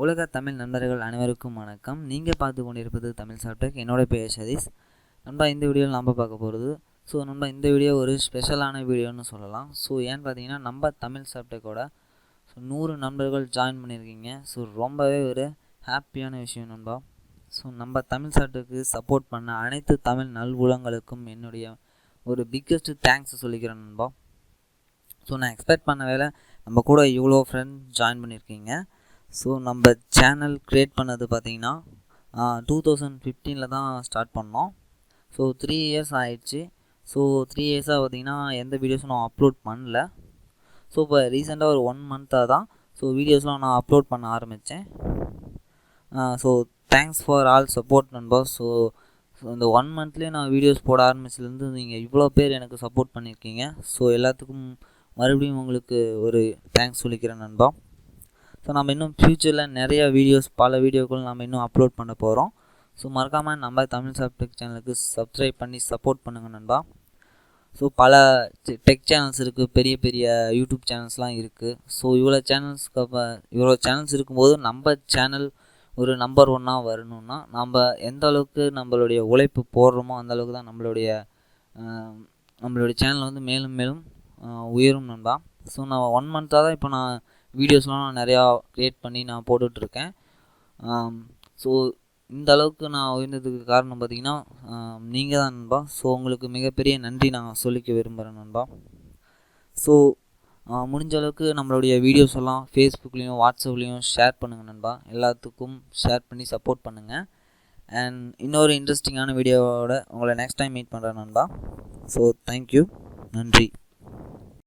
உலக தமிழ் நண்பர்கள் அனைவருக்கும் வணக்கம். நீங்கள் பார்த்து கொண்டிருப்பது தமிழ் சாப்டெக். என்னோட பேர் சதீஷ். நண்பா, இந்த வீடியோவில் நம்ம பார்க்க போகிறது நண்பா இந்த வீடியோ ஒரு ஸ்பெஷலான வீடியோன்னு சொல்லலாம். ஏன்னு பார்த்தீங்கன்னா நம்ம தமிழ் சாப்டெக்கோட 100 நண்பர்கள் ஜாயின் பண்ணியிருக்கீங்க. ரொம்பவே ஒரு ஹாப்பியான விஷயம் நண்பா. நம்ம தமிழ் சாப்டெக்கு சப்போர்ட் பண்ண அனைத்து தமிழ் நல்வுலங்களுக்கும் என்னுடைய ஒரு பிக்கெஸ்ட் தேங்க்ஸ் சொல்லிக்கிறேன் நண்பா. நான் எக்ஸ்பெக்ட் பண்ண வேலை நம்ம கூட இவ்வளோ ஃப்ரெண்ட் ஜாயின் பண்ணியிருக்கீங்க. நம்ம சேனல் க்ரியேட் பண்ணது பார்த்திங்கன்னா 2015 தான் ஸ்டார்ட் பண்ணோம். 3 இயர்ஸ் ஆயிடுச்சு. 3 இயர்ஸாக பார்த்திங்கன்னா எந்த வீடியோஸும் நான் அப்லோட் பண்ணல. இப்போ ரீசெண்டாக ஒரு 1 மந்த்தாக தான் வீடியோஸ்லாம் நான் அப்லோட் பண்ண ஆரம்பித்தேன். தேங்க்ஸ் ஃபார் ஆல் சப்போர்ட் நண்பா. இந்த 1 மந்த்லேயே நான் வீடியோஸ் போட ஆரம்பிச்சிலேருந்து நீங்கள் இவ்வளோ பேர் எனக்கு சப்போர்ட் பண்ணியிருக்கீங்க. எல்லாத்துக்கும் மறுபடியும் உங்களுக்கு ஒரு தேங்க்ஸ் சொல்லிக்கிறேன் நண்பா. நம்ம இன்னும் ஃப்யூச்சரில் நிறைய பல வீடியோக்கள் நம்ம இன்னும் அப்லோட் பண்ண போகிறோம். மறக்காமல் நம்ம தமிழ் சாப்டெக் சேனலுக்கு சப்ஸ்கிரைப் பண்ணி சப்போர்ட் பண்ணுங்கள் நண்பா. பல டெக் சேனல்ஸ் இருக்குது, பெரிய பெரிய யூடியூப் சேனல்ஸ்லாம் இருக்குது. இவ்வளோ சேனல்ஸ் இருக்கும்போது நம்ம சேனல் ஒரு நம்பர் 1 வரணும்னா நம்ம எந்த அளவுக்கு நம்மளுடைய உழைப்பு போடுறோமோ அந்த அளவுக்கு தான் நம்மளுடைய சேனல் வந்து மேலும் மேலும் உயரும் நண்பா. நான் 1 மந்த்தாக தான் இப்போ நான் வீடியோஸ்லாம் நான் நிறையா க்ரியேட் பண்ணி நான் போட்டுட்ருக்கேன். இந்த அளவுக்கு நான் உயர்ந்ததுக்கு காரணம் பார்த்திங்கன்னா நீங்கள் தான் நண்பா. உங்களுக்கு மிகப்பெரிய நன்றி நான் சொல்லிக்க விரும்புகிறேன் நண்பா. முடிஞ்ச அளவுக்கு நம்மளுடைய வீடியோஸ் எல்லாம் ஃபேஸ்புக்லேயும் வாட்ஸ்அப்லேயும் ஷேர் பண்ணுங்கள் நண்பா. எல்லாத்துக்கும் ஷேர் பண்ணி சப்போர்ட் பண்ணுங்கள். அண்ட் இன்னொரு இன்ட்ரெஸ்டிங்கான வீடியோவோட உங்களை நெக்ஸ்ட் டைம் மீட் பண்ணுறேன் நண்பா. தேங்க்யூ, நன்றி.